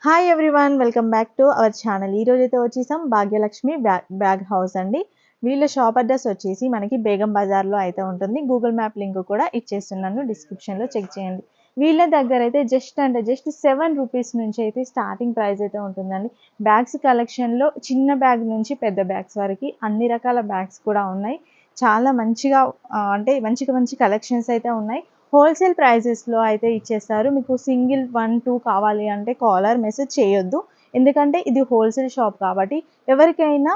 Hi everyone welcome back to our channel. ఈ రోజు అయితే వచ్చేసాం భాగ్యలక్ష్మి బ్యాగ్ హౌస్ అండి. వీళ్ళ షాప్ అడ్రస్ వచ్చేసి మనకి బేగం బజార్లో అయితే ఉంటుంది. గూగుల్ మ్యాప్ లింక్ కూడా ఇచ్చేస్తున్నాను, డిస్క్రిప్షన్లో చెక్ చేయండి. వీళ్ళ దగ్గర అయితే జస్ట్ 7 రూపీస్ నుంచి అయితే స్టార్టింగ్ ప్రైస్ అయితే ఉంటుందండి. బ్యాగ్స్ కలెక్షన్లో చిన్న బ్యాగ్ నుంచి పెద్ద బ్యాగ్స్ వరకు అన్ని రకాల బ్యాగ్స్ కూడా ఉన్నాయి. చాలా మంచిగా అంటే మంచి కలెక్షన్స్ అయితే ఉన్నాయి. హోల్సేల్ ప్రైజెస్లో అయితే ఇచ్చేస్తారు. మీకు సింగిల్ 1, 2 కావాలి అంటే కాలర్ మెసేజ్ చేయొద్దు. ఎందుకంటే ఇది హోల్సేల్ షాప్ కాబట్టి ఎవరికైనా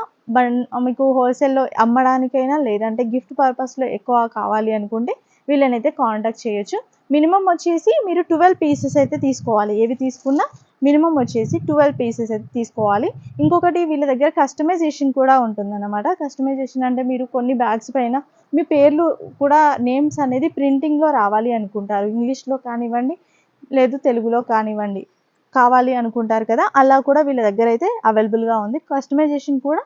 మీకు హోల్సేల్‌లో అమ్మడానికైనా లేదంటే గిఫ్ట్ పర్పస్‌లో ఎక్కువ కావాలి అనుకుంటే వీళ్ళనైతే కాంటాక్ట్ చేయొచ్చు. మినిమమ్ వచ్చేసి మీరు 12 పీసెస్ అయితే తీసుకోవాలి. ఏవి తీసుకున్నా మినిమమ్ వచ్చేసి 12 పీసెస్ అయితే తీసుకోవాలి. ఇంకొకటి వీళ్ళ దగ్గర కస్టమైజేషన్ కూడా ఉంటుందన్నమాట. కస్టమైజేషన్ అంటే మీరు కొన్ని బ్యాగ్స్ పైన మీ పేర్లు కూడా నేమ్స్ అనేది ప్రింటింగ్‌లో రావాలి అనుకుంటారు. ఇంగ్లీష్‌లో కానివ్వండి, లేదు తెలుగులో కానివ్వండి, కావాలి అనుకుంటారు కదా! అలా కూడా వీళ్ళ దగ్గర అయితే అవైలబుల్‌గా ఉంది. కస్టమైజేషన్ కూడా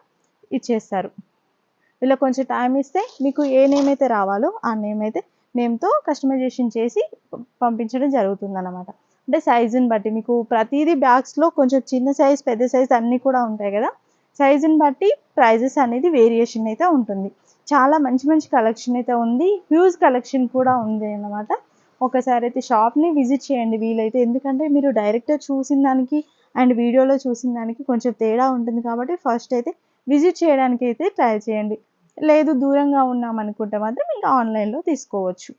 ఇచ్చేస్తారు. వీళ్ళకి కొంచెం టైం ఇస్తే మీకు ఏ నేమ్ అయితే రావాలో ఆ నేమ్‌తో కస్టమైజేషన్ చేసి పంపించడం జరుగుతుందన్నమాట. అంటే సైజుని బట్టి మీకు ప్రతీదీ బ్యాగ్స్‌లో కొంచెం చిన్న సైజ్, పెద్ద సైజ్ అన్నీ కూడా ఉంటాయి కదా! సైజుని బట్టి ప్రైజెస్ అనేది వేరియేషన్ అయితే ఉంటుంది. చాలా మంచి కలెక్షన్ అయితే ఉంది. హ్యూజ్ కలెక్షన్ కూడా ఉంది అన్నమాట. ఒకసారి అయితే షాప్‌ని విజిట్ చేయండి వీలైతే. ఎందుకంటే మీరు డైరెక్ట్‌గా చూసిన దానికి అండ్ వీడియోలో చూసిన దానికి కొంచెం తేడా ఉంటుంది కాబట్టి ఫస్ట్ అయితే విజిట్ చేయడానికి అయితే ట్రై చేయండి. లేదు దూరంగా ఉన్నామనుకుంటే మాత్రం ఇంకా ఆన్‌లైన్‌లో తీసుకోవచ్చు.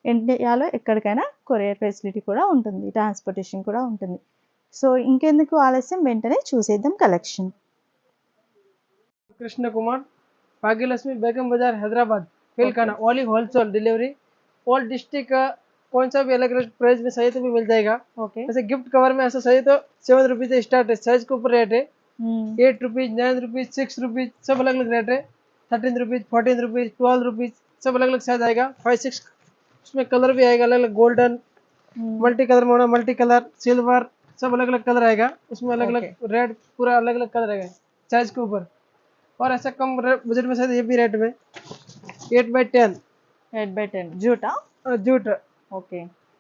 ఇండియాలో ఎక్కడికైనా కొరియర్ ఫెసిలిటీ కూడా ఉంటుంది. ట్రాన్స్‌పోర్టేషన్ కూడా ఉంటుంది. సో, ఇంకెందుకు ఆలస్యం వెంటనే చూసేద్దాం collection. Krishna Kumar, Bhagyalakshmi, Begum Bazar, Hyderabad. Feelkhana only wholesale delivery. All district का कौन सा भी अलग अलग प्राइस में चाहिए तो भी मिल जाएगा। ओके। जैसे गिफ्ट कवर में ऐसा चाहिए तो 7 रुपीज से स्टार्ट है, साइज के ऊपर रेट है। 8 रुपीज, 9 रुपीज, 6 रुपीज, सब अलग अलग रेट है। 13 रुपीज, 14 रुपीज, 12 रुपीज, सब अलग अलग साइज आएगा। 5, 6 उसमें कलर भी आएगा अलग अलग, golden, multi colour Mona, multi colour, silver, सब अलग अलग कलर आएगा। उसमें अलग अलग रेड, पूरा अलग अलग कलर आएगा साइज के ऊपर। और ऐसा कम बजट में शायद ये भी रेट में 8/10 8/10 జూటా? Jute okay.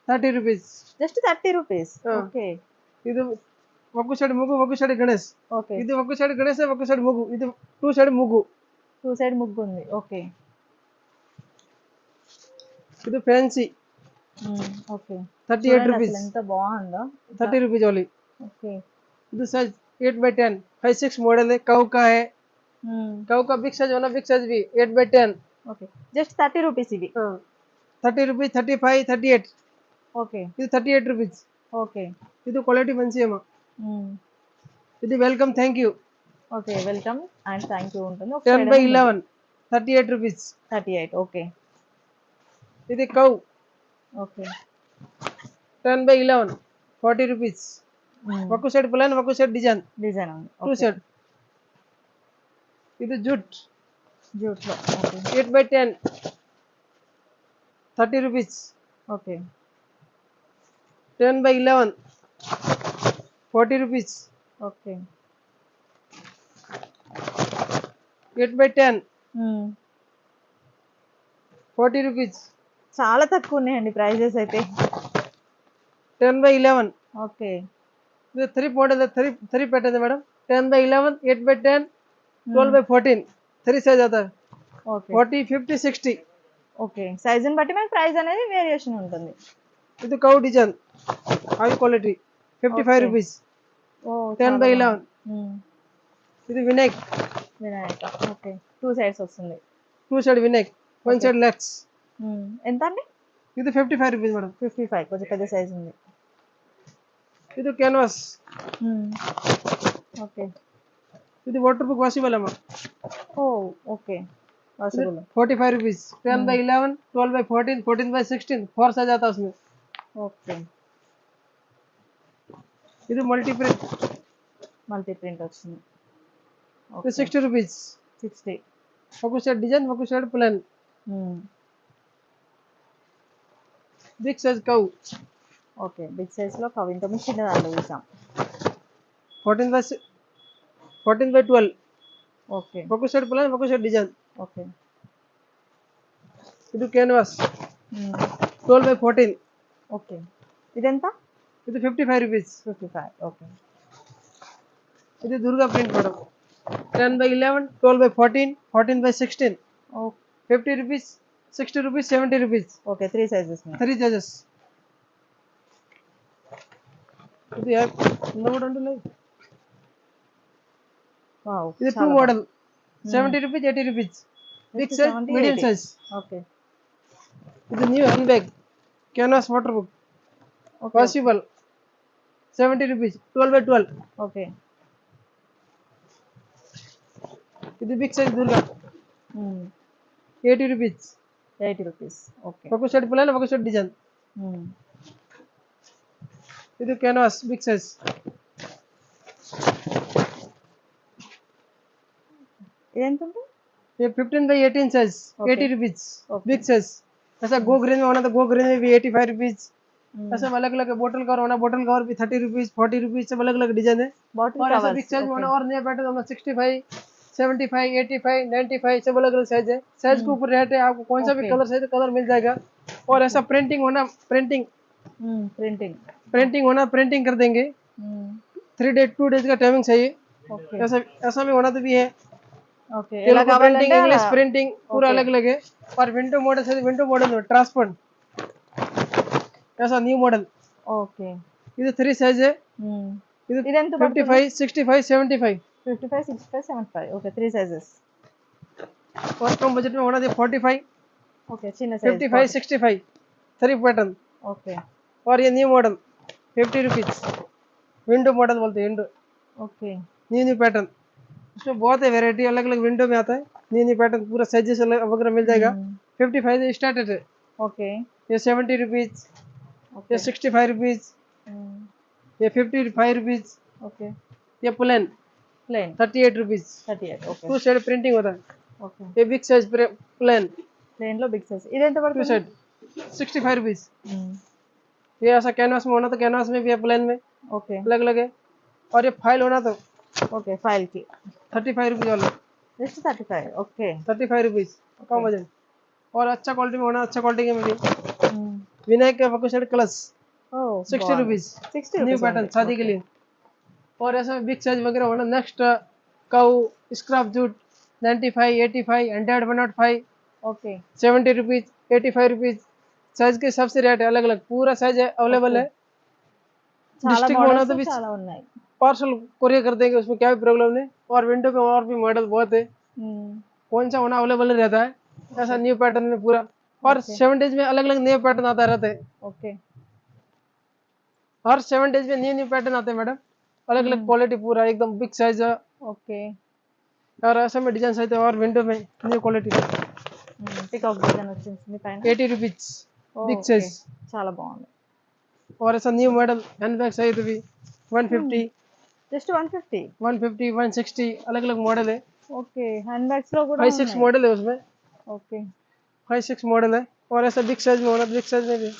30 rupees. Just 30 rupees. Okay. ಇದು ಒಕ್ಕು ಸೈಡ್ ಮೂಗು, ಒಕ್ಕು ಸೈಡ್ ಗಣೇಶ್. ఓకే. ಇದು ಒಕ್ಕು ಸೈಡ್ ಗಣೇಶ, ಒಕ್ಕು ಸೈಡ್ ಮೂಗು. ಇದು 2 ಸೈಡ್ ಮೂಗು. 2 సైడ్ ముగ్గు ఉంది. ఓకే. ಇದು ಫ್ಯಾನ್ಸಿ ఓకే. 38 చూడండి rupees. అసలు ఎంత బాగుందో. 30 rupees ओनली। ఓకే. ಇದು साइज 8/10 5, 6 मॉडल है। काऊ का है, काऊ का बिग साइज होना, बिग साइज भी 8/10। ఓకే. జస్ట్ 30 రూపీస్ ఇవి. 30 rupees, 35, 38। ఓకే. ಇದು 38 rupees। ఓకే. ಇದು ಕ್ವಾಲಿಟಿ ಮಂచి ಅಮ್ಮ। ಇದು welcome, thank you. Okay. Welcome and thank you ఉంటుంది. 10/11 38 rupees। 38. ఓకే. ఇది కౌ ఓకే. 10/11 40 rupees। ఒక్కు సైడ్ ప్లాన్, ఒక్కు సైడ్ డిజైన్ ఉంది. 2 సైడ్। ఇది జూట్లో okay. 8/10 30 rupees। Okay. 10/11 40 rupees। Okay. 8/10 40 rupees। చాలా తక్కువ ఉన్నాయండి ప్రైజెస్ అయితే. 10/11 ఓకే. ఇది 3 మోడల్, 3 పెట్టండి మేడం। 10/11 8/10 12/14 3 సైజ్ आता है। ఓకే. 40 50 60। ఓకే. సైజుని బట్టి మనకి ప్రైస్ అనేది వేరియేషన్ ఉంటుంది. ఇది cow design high quality 55 rupees। ఓహ్! 10/11 ఇది వినాయక్ ఓకే. 2 సైడ్స్ వస్తుంది. 2 సైడ్ వినాయక్, 1 సైడ్ లెగ్స్। ఎంత అండి? ఇది 55 rupees మేడం। 55 కొంచెం పెద్ద సైజ్ ఉంది. ఇది క్యాన్వాస్। ఓకే. ఇది వాటర్ ప్రూఫ్ వాషబుల్ అమ్మా। ఓహ్! ఓకే. Washable 45 rupees। 10/11 12/14 14/16 4 साइज आता है उसमें। ఓకే. ఇది మల్టీ ప్రింట్ వచ్చింది. ఇది 60 rupees। 60. ఒక సైడ్ డిజైన్, ఒక సైడ్ ప్లాన్। బిగ్ సైజ్ కౌ। ఓకే. బిగ్ సైజ్ లో కవ్ ఇంత చిన్న దాంట్లో చూసాం. 14/12 ఓకే. ఒక సైడ్ ప్లాన్, ఒక సైడ్ డిజైన్। ఓకే. ఇది క్యాన్వాస్ 12/14। ఓకే. ఇదెంత? ఇది 55 rupees। 55. ఓకే. ఇది Durga print madam 10/11 12/14 14/16 50 rupees 60 rupees 70 rupees okay 3 sizes 3 sizes ఇది ఇందులో ఉంటుంది వావ్ ఇది 2 model 70 rupees 80 rupees big size medium size okay ఇది new hand bag canvas waterproof possible 70 rupees 12/12 okay ఇది big size Durga 80 rupees 80 rupees okay ఒక shirt plan ఒక shirt design ఇది canvas big size ఇదెంత ఉంటుంది ये 15/18 साइज 80 रुपीज बिग साइज ऐसा गो grain में होना तो गो ग्रेन में भी 85 रुपीज ऐसा अलग अलग बोतल कवर होना बोतल कवर भी 30 रुपीज 40 रुपीज सब अलग अलग डिजाइन है और ऐसा बिग साइज में होना और नया पैटर्न होना 65 75 85 95 सब अलग अलग साइज है साइज के ऊपर रेट है आपको कौन सा भी कलर चाहिए तो कलर मिल जाएगा और ऐसा प्रिंटिंग होना प्रिंटिंग होना प्रिंटिंग कर देंगे 3 डेज 2 डेज का टाइमिंग चाहिए ऐसा ऐसा में होना तो भी है ఓకే प्रिंटिंग इंग्लिश प्रिंटिंग पूरा अलग अलग है और विंडो मॉडल से विंडो मॉडल ट्रांसपेरेंट ऐसा न्यू मॉडल ఓకే ఇది 3 సైజ్ है ఇదెంత 55 65 75 55 65 75 ఓకే 3 సైజెస్ और कम बजट में होना है 45 ఓకే చిన్న సైజ్ 55 65 3 पैटर्न ఓకే और ये new model 50 rupees window model बोलते हैं window okay new new pattern इसमें बहुत है वेरायटी अलग अलग विंडो में आता है न्यू न्यू पैटर्न पूरा साइजेस वगैरह मिल जाएगा 55 से स्टार्टेड है ఓకే ये 70 रुपीज ये 65 रुपीज ये 55 रुपीज ఓకే ये plain plain 38 rupees 38 okay 2 side printing होता है ఓకే ये बिग साइज प्लेन ప్లెయిన్ లో బిగ్ సైజ్ ఇదెంత 2 పడుతుంది साइड 65 रुपीज ये ऐसा कैनवास में होना तो कैनवास में भी है प्लेन में ఓకే अलग अलग है और ये फाइल होना तो ఓకే ఫైల్ కి 35 रुपीज वाला జస్ట్ 35 ఓకే 35 रुपीज कम वजन और अच्छा क्वालिटी में होना अच्छा क्वालिटी में भी विनायक का फोकस कलश ఓ 60 रुपीज 60 न्यू पैटर्न शादी के लिए और ऐसा बिग साइज वगैरह होना next cow scrap jute 95 85 100 105 okay 70 rupees 85 rupees size के हिसाब से रेट है अलग अलग पूरा साइज है अवेलेबल है చాలా डिस्ट्रिक्ट में होना तो మోడల్స్ भी చాలా ఉన్నాయి पार्सल कोरियर कर देंगे उसमें क्या भी प्रॉब्लम नहीं और विंडो पे और भी मॉडल बहुत है कौन सा होना अवेलेबल नहीं रहता है ऐसा न्यू पैटर्न में पूरा और 7 डेज में अलग अलग नए पैटर्न आता रहता है ఓకే हर 7 डेज में न्यू न्यू पैटर्न आते हैं मैडम अलग अलग क्वालिटी पूरा एकदम बिग साइज ఓకే और ऐसा में डिजाइन साइज और विंडो में न्यू क्वालिटी పికాక్ డిజైన్ వచ్చింది పైన 80 रुपीज बिग ఓకే साइज చాలా బాగుంది और ऐसा new model hand bag size भी 150 జస్ట్ 150 150 160 अलग अलग मॉडल है ఓకే హ్యాండ్ బ్యాగ్స్ లో కూడా 5 6 मॉडल है उसमें ఓకే 5 6 मॉडल है और ऐसा बिग साइज में होना बिग साइज में भी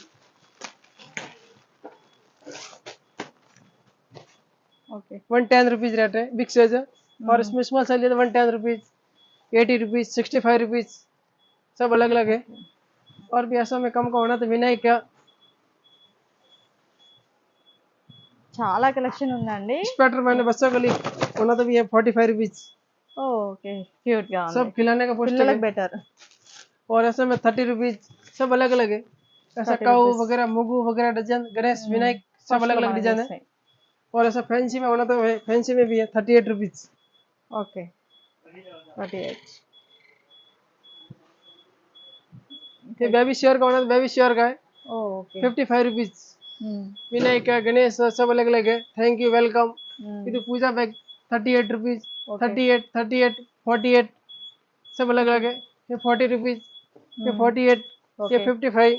ఓకే 110 रुपीज रेट है बिग साइज है और इसमें स्मॉल साइज है 110 रुपीज 80 रुपीज 65 रुपीज सब अलग अलग है और भी ऐसा में कम का होना तो विनायक का చాలా కలెక్షన్ ఉందండి स्वेटर मैंने बच्चों के लिए होना तो भी है 45 रुपीज ఓకే క్యూట్ గా ఉంది सब खिलाने का पोस्टर పిల్లలకు బెటర్ और ऐसे में 30 रुपीज सब अलग अलग है ऐसा 30 काऊ rupees. वगैरह मुगु वगैरह डिजाइन गणेश विनायक सब अलग अलग डिजाइन है और ऐसा फैंसी में होना तो है फैंसी में भी है 38 रुपीज ఓకే 38 ये बेबी शेयर का होना तो बेबी शेयर का है ఓకే 55 रुपीज विनायक का गणेश सब अलग अलग है थैंक यू वेलकम ಇದು पूजा बैग 38 रुपीज 38 38 48 सब अलग अलग है ये 40 रुपीज ये 48 ये 55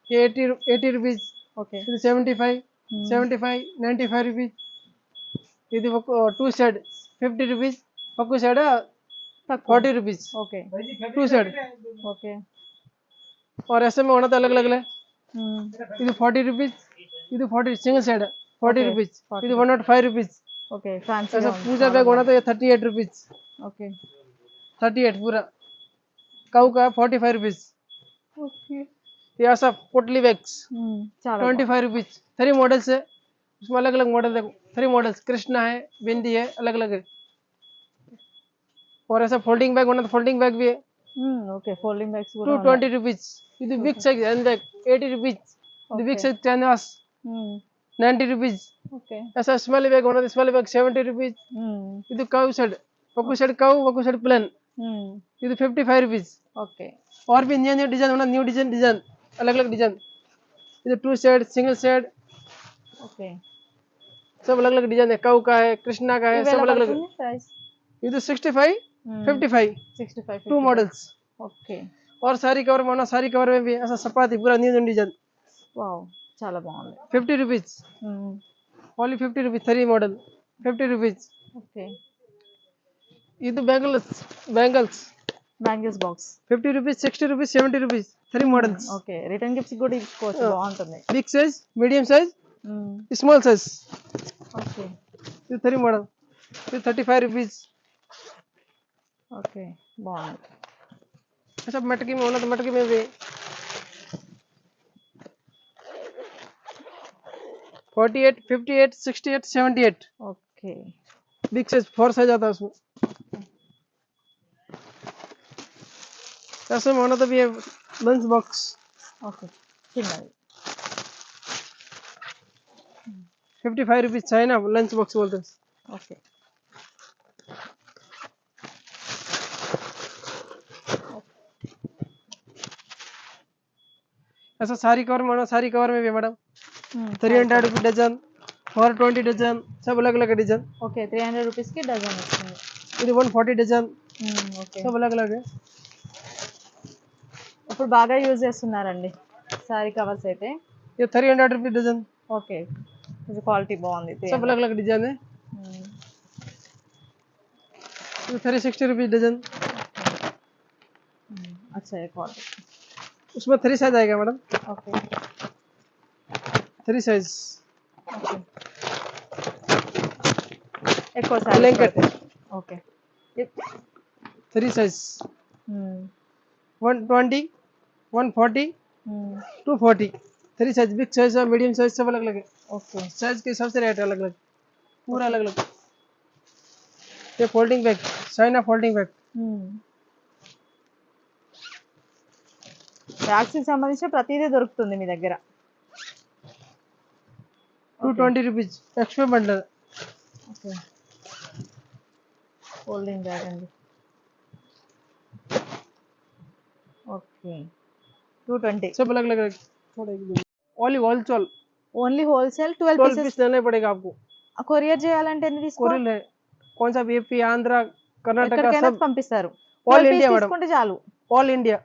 ये 80 रुपीज ఓకే ఇది 75 75 95 रुपीज ఇది ఒక 2 सेट 50 रुपीज ఒక set 40 rupees okay 2 set okay और ऐसे में होना तो अलग अलग है ఇది 40 रुपीज ఇది 40 सिंगल सेट 40 रुपीज ఇది 105 रुपीज ఓకే ఫ్యాన్సీ ऐसा पूजा बैग होना तो ये 38 रुपीज ఓకే 38 पूरा काऊ का 45 रुपीज ఓకే ये ऐसा पोटली बैग्स చాలా 25 रुपीज 3 मॉडल्स है उसमें अलग अलग मॉडल देखो, 3 मॉडल्स, कृष्णा है, बिंदी है, अलग अलग है। और ऐसा फोल्डिंग बैग होना तो फोल्डिंग बैग भी है, ఓకే. ఫోల్డింగ్ బ్యాగ్స్ కూడా ఉన్నాయి. 220 rupees. ఇది big size handbag 80 rupees. ఇది big size canvas hmm. 90 rupees. Okay. ऐसा स्मॉल बैग होना तो स्मॉल बैग 70 rupees. ఇది కవ్ సెట్, ఒక సెట్ కవ్, ఒక సెట్ ప్లేన్, ఇది 55 rupees. ఓకే. और भी न्यू न्यू डिजाइन होना, न्यू डिजाइन अलग अलग डिजाइन, ఇది 2 सेट, सिंगल सेट, ఓకే. सब अलग अलग डिजाइन है, कव का है, कृष्णा का है, ఇవి सब ఎలా अलग अलग। పడుతుంది ప్రైస్? ఇది 65 55 65, 2 मॉडल्स। ఓకే. और सारी कवर में होना, सारी कवर में भी ऐसा सपाती पूरा न्यू न्यू डिजाइन వావ్! చాలా బాగుంది. 50 rupees. Only 50 rupees 3 model 50 rupees. Okay. ఇది bangles bangles box 50 rupees, 60 rupees, 70 rupees 3 models. Okay. Return gifts కూడా ఇచ్చుకోవచ్చు. బాగుంటుంది. Big size, medium size, small size. Okay. ఇది 3 मॉडल, ఇది 35 rupees. ఓకే. బాగుంది. ऐसा मटकी में होना तो मटकी में भी 48, 58, 68, 78. ఓకే. बिग साइज 4 साइज आता है उसमें. ऐसे में होना तो भी लंच बॉक्स ఓకే. చిన్నది. 55 rupees चाइना लंच बॉक्स बोलते हैं. ఓకే. ऐसा सारी कवर में होना, सारी कवर में भी मैडम 300 रुपीज डजन, 420 डजन, सब अलग अलग डिजाइन. ఓకే. 300 రూపీస్కి డజన్ వస్తుంది. ఇది 140 डजन, ఓకే. सब अलग अलग है. ఇప్పుడు బాగా యూజ్ చేస్తున్నారండి సారీ కవర్స్ అయితే. ये 300 रुपीज डजन. ఓకే. ఇది క్వాలిటీ బాగుంది. सब अलग अलग डिजाइन है. ये 360 रुपीज डजन. अच्छा है क्वालिटी. उसमें 3 साइज आएगा मैडम. ఓకే. 3 साइज. ఓకే. ఎక్కువ sorry blanket. Okay. 3 size 120, 140, 240. 3 size, big size और मीडियम साइज सब अलग अलग है. ఓకే. साइज के हिसाब से रेट अलग अलग, पूरा अलग अलग. ये folding bag, China folding bag. Bags కి సంబంధించిన ప్రతిదీ దొరుకుతుంది మీ దగ్గర. 220 rupees extra bundle. Okay. Folding bag అండి. ఓకే. 220. सब अलग अलग. Only wholesale, only wholesale 12 12 pieces. Piece लेना पड़ेगा आपको. కొరియర్ చేయాలంటే ఎన్ని తీసుకోవాలి? कोरियल है, कौन सा भी एपी, आंध्रा, कर्नाटका, ఎక్కడికైనా सब పంపిస్తారు. ऑल 12 इंडिया పీస్ मैडम, తీసుకుంటే చాలు. All India.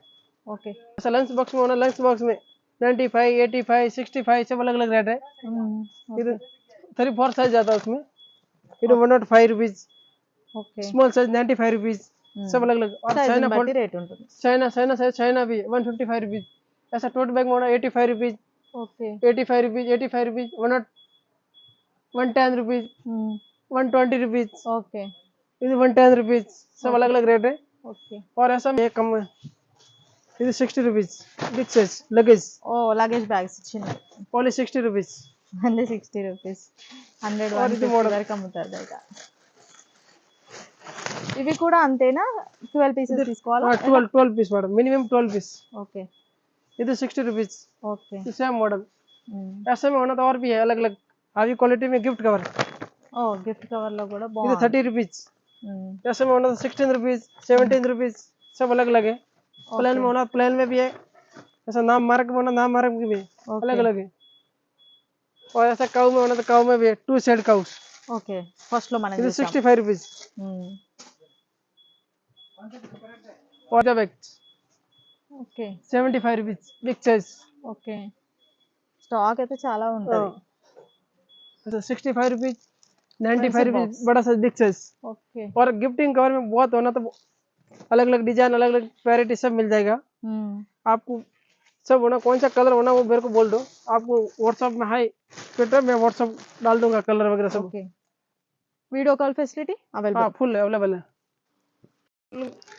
ఓకే. ऐसा लंच बॉक्स में होना, लंच बॉक्स में 95, 85, 65 सब अलग अलग रेट है. इधर 34 साइज आता है उसमें. इधर 105 rupees. Okay. Small size 95 rupees. सब अलग अलग. और సైజుని चाइना బట్టి రేట్ ఉంటుంది. चाइना चाइना साइज चाइना भी 155 रुपीज. ऐसा टोट बैग में होना 85 rupees, okay. 85 rupees, 85 rupees, 110 rupees, 120 rupees. Okay. इधर 110 रुपीज. सब अलग अलग रेट है. ఓకే. और ऐसा में कम है. इधर 60 रुपीज बिग साइज लगेज. ఓ లగేజ్ బ్యాగ్స్ చిన్నవి. Only 60 rupees. Only 60 rupees. 100, और ఇది 150 మోడల్. వరకు అమ్ముతారు బయట. ఇవి కూడా అంతేనా? 12 పీసెస్ తీసుకోవాలా? 12 piece madam, minimum 12 piece. Okay. इधर 60 रुपीज. ఓకే. Same model. ऐसे में होना तो और भी है अलग अलग हावी क्वालिटी में. गिफ्ट कवर ఓ గిఫ్ట్ కవర్ లో కూడా इधर బాగుంది. 30 रुपीज. ऐसे में होना तो 16 रुपीज, 17 रुपीज. सब अलग अलग है. प्लेन में होना प्लेन में भी है. ऐसा नाम मार्क में होना नाम मार्क में भी है. अलग अलग है. और ऐसा काऊ में होना तो काऊ में भी है. 2 सेट काऊ. ఓకే. ఫస్ట్ లో మనం इधर చూసాం. 65 रुपीज. और the bag okay. 75 rupees big size. Okay. Stock అయితే చాలా ఉంటది. 65 रुपीज, 95 Pencil रुपीज box. बड़ा साइज बिग साइज. ఓకే. और गिफ्टिंग कवर में बहुत होना तो अलग अलग डिजाइन, अलग अलग वैरायटी सब मिल जाएगा आपको. सब होना, कौन सा कलर होना वो मेरे को बोल दो. आपको व्हाट्सएप में हाई ट्विटर में व्हाट्सएप डाल दूंगा कलर वगैरह सब. ఓకే. వీడియో కాల్ ఫెసిలిటీ हाँ అవైలబుల్. फुल अवेलेबल है.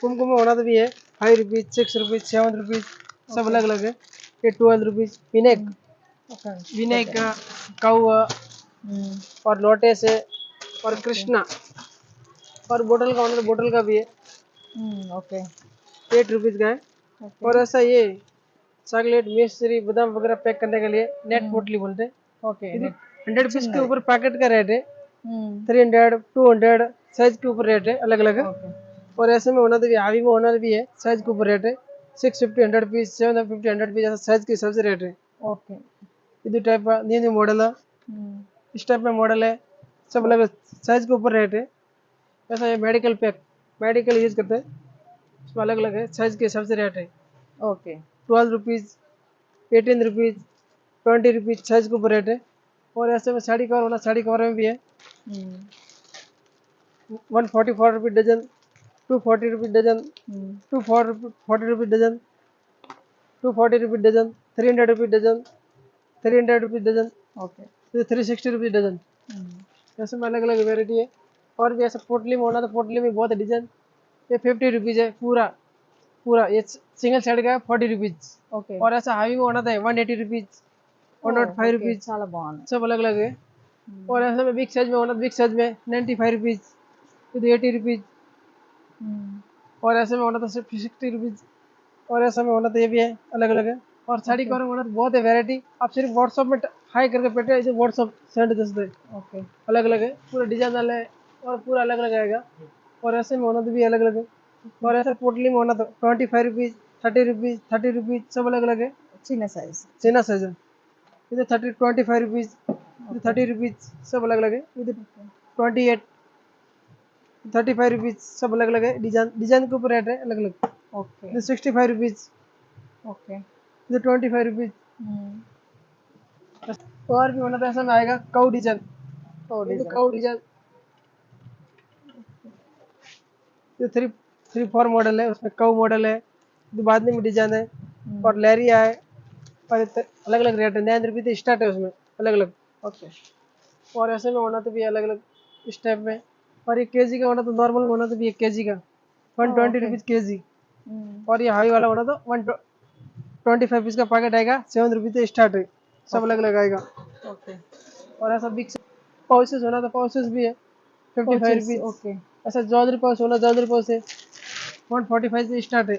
कुमकुम में होना तो भी है 5 रुपीज, 6 रुपीज, 7 रुपीज. सब अलग अलग है. ये 12 रुपीज. विनेक, विनेक काऊ और लोटस है और कृष्णा और बोतल का ऑनर बोतल का भी है, ओके 8 रुपीज़ का है। और ऐसा ये चॉकलेट मिश्री बादाम वगैरह पैक करने के लिए नेट पोटली बोलते हैं। ओके 100 पीस के ऊपर पैकेट का रेट है, 300 200 साइज के ऊपर रेट है अलग अलग है। ओके और ऐसे में होना तो भी हावी में होना भी है, साइज के ऊपर रेट है 650 100 पीस 750 100 पीस, ऐसा साइज के हिसाब से रेट है। ओके ಇದು ಟೈಪ್ न्यू मॉडल है, इस टाइप में मॉडल है, सब अलग साइज के ऊपर रेट है। ऐसा ये मेडिकल पैक मेडिकल यूज करते हैं, उसमें अलग अलग है साइज के हिसाब से रेट है। Okay 12 rupees 18 rupees 20 rupees size के ऊपर रेट है। और ऐसे में साड़ी कवर होना, साड़ी कवर में भी है 144 rupees dozen, 240 rupees dozen, 240 rupees dozen, 240 rupees dozen, 300 rupees dozen, 300 rupees dozen, okay 360 rupees dozen. ऐसे में अलग अलग वेराइटी है। और भी ऐसा पोटली में होना तो पोटली में बहुत डिजाइन, ये 50 रुपीज़ है पूरा पूरा, ये सिंगल साइड का है 40 रुपीज़। ओके और ऐसा हावी में होना था 180 रुपीज़ 105 रुपीज़, చాలా బాగుంది सब अलग अलग है। और ऐसा में बिग साइज में होना, बिग साइज में 95 रुपीज़, ಇದು 80 रुपीज़। और ऐसे में होना तो सिर्फ 60 रुपीज़। और ऐसा में होना तो ये भी है अलग अलग है। और साड़ी कवर में होना तो बहुत है वेराइटी, आप सिर्फ व्हाट्सअप में हाई करके पेटे इसे व्हाट्सअप सेंड दस दे, ఓకే अलग अलग है पूरा डिजाइन वाला है और पूरा अलग अलग आएगा। और ऐसे में होना तो भी अलग अलग है। और ऐसा पोटली में होना तो 25 रुपीज़ 30 रुपीज़ 30 रुपीज़ सब अलग अलग है। చిన్న సైజ్ चीना साइज है, इधर 25 रुपीज़, इधर 30 रुपीज़ सब अलग अलग है। इधर 28 35 रुपीज़ सब अलग अलग है, डिजाइन डिजाइन के ऊपर रेट है अलग अलग। ఓకే इधर 65 रुपीज़, ఓకే इधर 25 रुपीज़। और भी होना तो ऐसा में आएगा काउ डिजाइन, काउ डिजाइन ये 3 4 मॉडल है, उसमें काउ मॉडल है, जो बादनी में डिजाइन है और लहरिया है। और अलग अलग रेट है, 9 रुपये से स्टार्ट है उसमें अलग अलग। ఓకే और ऐसे में होना तो भी अलग अलग इस टाइप में। और ये केजी का होना तो नॉर्मल होना तो भी एक केजी का 120 रुपीज़ केजी। और ये हाई वाला होना तो 125 पीस का पैकेट आएगा, 7 रुपये से स्टार्ट है, सब अलग अलग आएगा। ఓకే और ऐसा बिग पाउचेस होना तो पाउचेस भी है 55 रुपीज़। ఓకే ऐसा जौधरी पाउच होना, जौधरी पाउच से 145 से स्टार्ट है,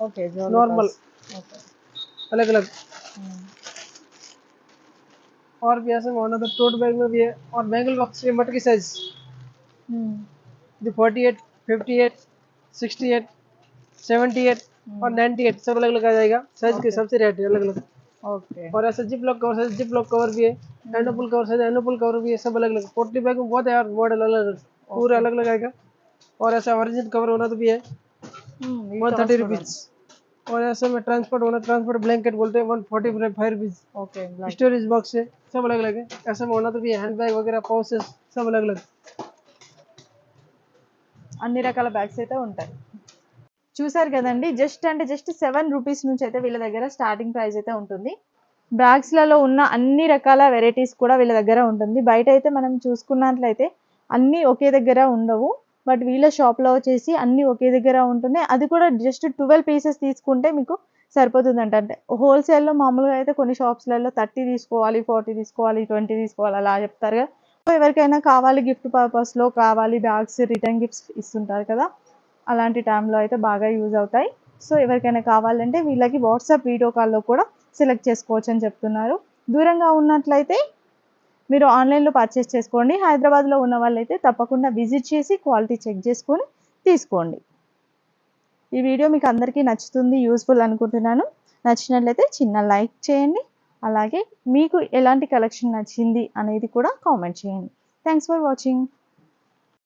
ఓకే नॉर्मल ఓకే अलग अलग। और भी ऐसे में होना तो टोट बैग में भी है। और बैंगल बॉक्स के मटकी साइज जो 48 58 68 78 और 98 सब अलग अलग आ जाएगा, साइज के हिसाब से रेट है अलग अलग। ఓకే और ऐसा zip lock cover size zip lock cover भी है, एनोपुल कवर साइज एनोपुल कवर भी है, सब अलग अलग। पोटली बैग में बहुत है यार, मॉडल अलग अलग पूरा अलग अलग आएगा। और ऐसा ओरिजिनल कवर होना तो भी है 130 रुपीज़। और ऐसे में ट्रांसपोर्ट होना, ट्रांसपोर्ट ब्लैंकेट बोलते हैं 145 रुपीज़। ఓకే स्टोरेज बॉक्स है, सब अलग अलग है। ऐसे में होना तो भी हैंड बैग वगैरह पाउचेस सब अलग अलग। అన్ని రకాల బ్యాగ్స్ అయితే ఉంటాయి. చూసారు కదండి, జస్ట్ 7 రూపీస్ నుంచి అయితే వీళ్ళ దగ్గర స్టార్టింగ్ ప్రైస్ అయితే ఉంటుంది. బ్యాగ్స్లలో ఉన్న అన్ని రకాల వెరైటీస్ కూడా వీళ్ళ దగ్గర ఉంటుంది. బయట అయితే మనం చూసుకున్నట్లయితే అన్నీ ఒకే దగ్గర ఉండవు, బట్ వీళ్ళ షాప్లో వచ్చేసి అన్నీ ఒకే దగ్గర ఉంటున్నాయి. అది కూడా జస్ట్ 12 పీసెస్ తీసుకుంటే మీకు సరిపోతుందంట. అంటే హోల్సేల్లో మామూలుగా అయితే కొన్ని షాప్స్లలో 30 తీసుకోవాలి, 40 తీసుకోవాలి, 20 తీసుకోవాలి అలా చెప్తారు కదా. సో ఎవరికైనా కావాలి, గిఫ్ట్ పర్పస్లో కావాలి, బ్యాగ్స్ రిటర్న్ గిఫ్ట్స్ ఇస్తుంటారు కదా, అలాంటి టైంలో అయితే బాగా యూజ్ అవుతాయి. సో ఎవరికైనా కావాలంటే వీళ్ళకి వాట్సాప్ వీడియో కాల్లో కూడా సెలెక్ట్ చేసుకోవచ్చు అని చెప్తున్నారు. దూరంగా ఉన్నట్లయితే మీరు ఆన్లైన్లో పర్చేస్ చేసుకోండి. హైదరాబాద్లో ఉన్న వాళ్ళైతే తప్పకుండా విజిట్ చేసి క్వాలిటీ చెక్ చేసుకొని తీసుకోండి. ఈ వీడియో మీకు అందరికీ నచ్చుతుంది, యూస్ఫుల్ అనుకుంటున్నాను. నచ్చినట్లయితే చిన్న లైక్ చేయండి, అలాగే మీకు ఎలాంటి కలెక్షన్ నచ్చింది అనేది కూడా కామెంట్ చేయండి. Thanks for watching.